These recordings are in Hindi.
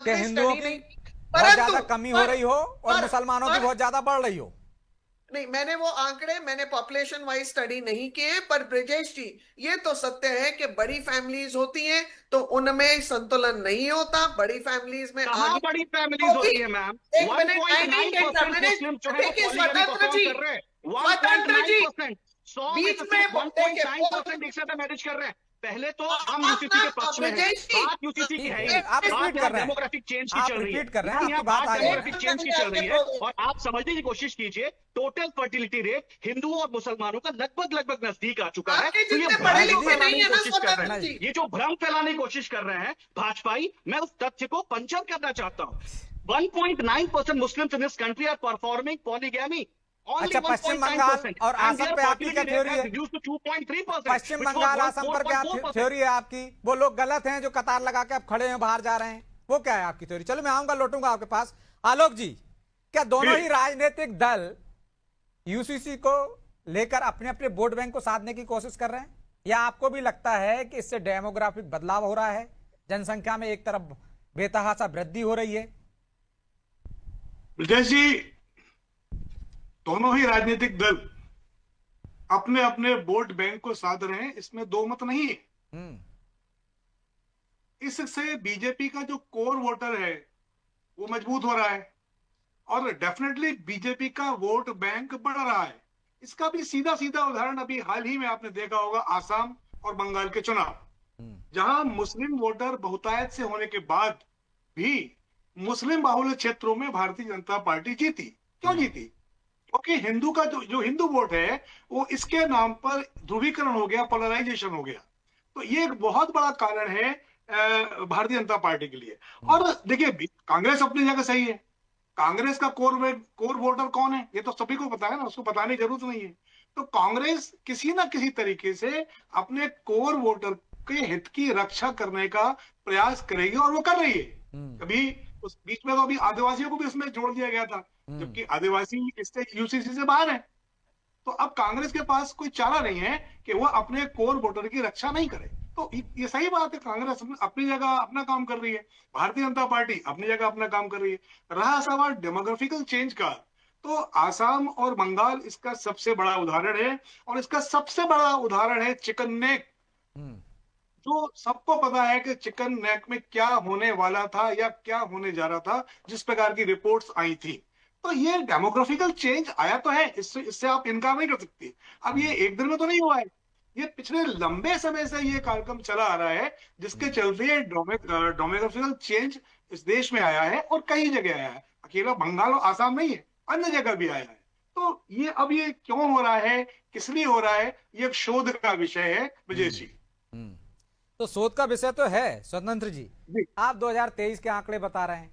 कि आपने हिंदुओं स्टडी की नहीं की। बहुत परंतु ज्यादा कमी हो रही हो और पर, मुसलमानों की पर बहुत ज्यादा बढ़ रही हो। नहीं, मैंने वो आंकड़े मैंने पॉपुलेशन वाइज स्टडी नहीं किए, पर ब्रिजेश जी, ये तो सत्य है कि बड़ी फैमिलीज होती हैं तो उनमें संतुलन नहीं होता। बड़ी फैमिलीज में कहाँ आगे, बड़ी फैमिलीज क्योंकि होती है मैम? एक मिनट, आई नहीं कहता 1.9% मैंने। मुस्लिम जो है वो देखिए पॉलीगैमी स्वतंत्र परफॉर्म जी, कर रहे हैं। स्वतंत्र जी 1.9%। 100 में से बीच में सिर्फ देखिए 1.9% एक साथ मैरिज कर रहे हैं। पहले तो हम आप यूसीसी ना, के पक्ष में हैं। ब्रजेश जी, बात यूसीसी की ठीक है है, ही नहीं। आप बात रिपीट यहाँ कर रहे हैं, डेमोग्राफिक चेंज की आप चल रही है। रिपीट कर रहे हैं, मैम आपकी यहाँ बात बात आ रही है। डेमोग्राफिक चेंज की चल रही है और आप समझने की कोशिश कीजिए। टोटल फर्टिलिटी रेट हिंदुओं और मुसलमानों का लगभग लगभग नजदीक आ चुका है। आपके तो ये जितने पढ़े भ्रम को लिखे नजदीक फैलाने नहीं की है ना कोशिश कर रहे स्वतंत्र हैं। जी। नहीं, ये जो भ्रम फैलाने की कोशिश कर रहे हैं भाजपाई, मैं उस तथ्य को पंचर करना चाहता हूँ। 1.9% Muslims in this country are performing polygamy. Only अच्छा, पश्चिम बंगाल 1.9%, और and आसम their पे आपकी क्या fertility rate थ्योरी has है? reduced to 2.3%, पश्चिम which was Bengal once Assam पर क्या 4.4%. थ्योरी है आपकी? वो लोग गलत हैं जो कतार लगा के अब खड़े हैं बाहर जा रहे हैं, वो क्या है आपकी थ्योरी? चलो मैं आऊंगा, लौटूंगा आपके पास। आलोक जी, क्या दोनों ही राजनीतिक दल यूसीसी को लेकर अपने अपने वोट बैंक को साधने की कोशिश कर रहे हैं, या आपको भी लगता है कि इससे डेमोग्राफिक बदलाव हो रहा है, जनसंख्या में एक तरफ बेतहाशा वृद्धि हो रही है? विजय जी, दोनों ही राजनीतिक दल अपने अपने वोट बैंक को साध रहे हैं, इसमें दो मत नहीं है। इससे बीजेपी का जो कोर वोटर है वो मजबूत हो रहा है और डेफिनेटली बीजेपी का वोट बैंक बढ़ रहा है। इसका भी सीधा सीधा उदाहरण अभी हाल ही में आपने देखा होगा, आसाम और बंगाल के चुनाव, जहां मुस्लिम वोटर बहुतायत से होने के बाद भी मुस्लिम बाहुल्य क्षेत्रों में भारतीय जनता पार्टी जीती। क्यों जीती? क्योंकि हिंदू का जो हिंदू वोट है वो इसके नाम पर ध्रुवीकरण हो गया, पोलराइजेशन हो गया। तो ये एक बहुत बड़ा कारण है भारतीय जनता पार्टी के लिए। और देखिए, कांग्रेस अपनी जगह सही है। कांग्रेस का कोर वोटर कौन है ये तो सभी को पता है ना, उसको बताने की जरूरत नहीं है। तो कांग्रेस किसी ना किसी तरीके से अपने कोर वोटर के हित की रक्षा करने का प्रयास करेगी और वो कर रही है। कभी उस बीच में तो अभी आदिवासियों को भी इसमें जोड़ दिया गया था, जबकि आदिवासी इससे यूसीसी से बाहर है। तो अब कांग्रेस के पास कोई चारा नहीं है कि वो अपने कोर वोटर की रक्षा नहीं करे। तो ये सही बात है, कांग्रेस अपनी जगह अपना काम कर रही है, भारतीय जनता पार्टी अपनी जगह अपना काम कर रही है। रहा सवाल डेमोग्राफिकल चेंज का, तो आसाम और बंगाल इसका सबसे बड़ा उदाहरण है। और इसका सबसे बड़ा उदाहरण है चिकन नेक। जो सबको पता है कि चिकन नेक में क्या होने वाला था या क्या होने जा रहा था, जिस प्रकार की रिपोर्ट्स आई थी। तो ये डेमोग्राफिकल चेंज आया तो है, इससे आप इनकार नहीं कर सकते। अब ये एक दिन में तो नहीं हुआ है, ये पिछले लंबे समय से ये कार्यक्रम चला आ रहा है, जिसके चलते डेमोग्राफिकल चेंज इस देश में आया है और कई जगह आया है। अकेला बंगाल और आसाम नहीं है, अन्य जगह भी आया है। तो ये अब ये क्यों हो रहा है, किस लिए हो रहा है, ये एक शोध का विषय है विजय जी। तो शोध का विषय तो है स्वतंत्र जी। आप 2023 के आंकड़े बता रहे हैं,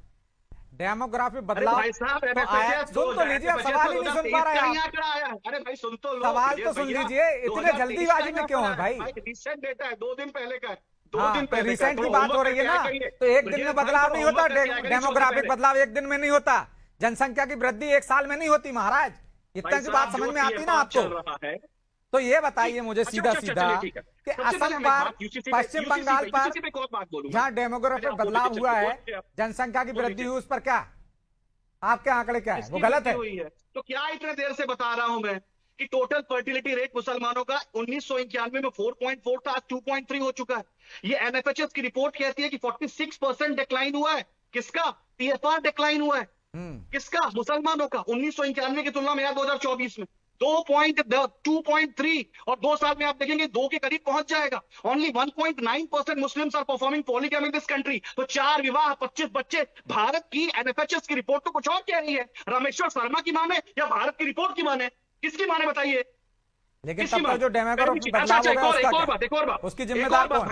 डेमोग्राफी बदलाव भाई साहब, तो आया। सुन तो लीजिए, अब सवाल ही नहीं सुन पा रहे हैं आप। अरे भाई सुन तो लो, सवाल तो सुन लीजिए, इतने जल्दीबाजी में क्यों है भाई? रिसेंट डेटा है, 2 दिन पहले का है। हाँ, तो रिसेंट की बात हो रही है ना, तो एक दिन में बदलाव नहीं होता, डेमोग्राफिक बदलाव एक दिन में नहीं होता, जनसंख्या की वृद्धि एक साल में नहीं होती महाराज। इतना की बात समझ में आती ना आपको? तो ये बताइए मुझे सीधा सीधा कि असम पर, पश्चिम बंगाल पर जहां डेमोग्राफिक बदलाव हुआ है, जनसंख्या की वृद्धि हुई, उस पर क्या आपके आंकड़े क्या है? वो गलत है? तो क्या इतने देर से बता रहा हूं मैं कि टोटल फर्टिलिटी रेट मुसलमानों का 1991 में 4.4 था, आज 2.3 हो चुका है। ये एनएफएचएस की रिपोर्ट कहती है कि 46% डिक्लाइन हुआ है। किसका? टीएफआर डिक्लाइन हुआ है। किसका? मुसलमानों का। 1991 की तुलना में 2024 में 2.3 और 2 साल में आप देखेंगे 2 के करीब पहुंच जाएगा। Only 1.9% Muslims are performing polygamy in this country. तो 4 विवाह, 25 बच्चे। भारत की एनएफएचएस की रिपोर्ट तो कुछ और कह रही है। रामेश्वर शर्मा की माने या भारत की रिपोर्ट की माने? किसकी माने बताइए? लेकिन तब तक जो डेमोग्राफिक बदलाव होगा उसका क्या? उसकी जिम्मेदार कौन?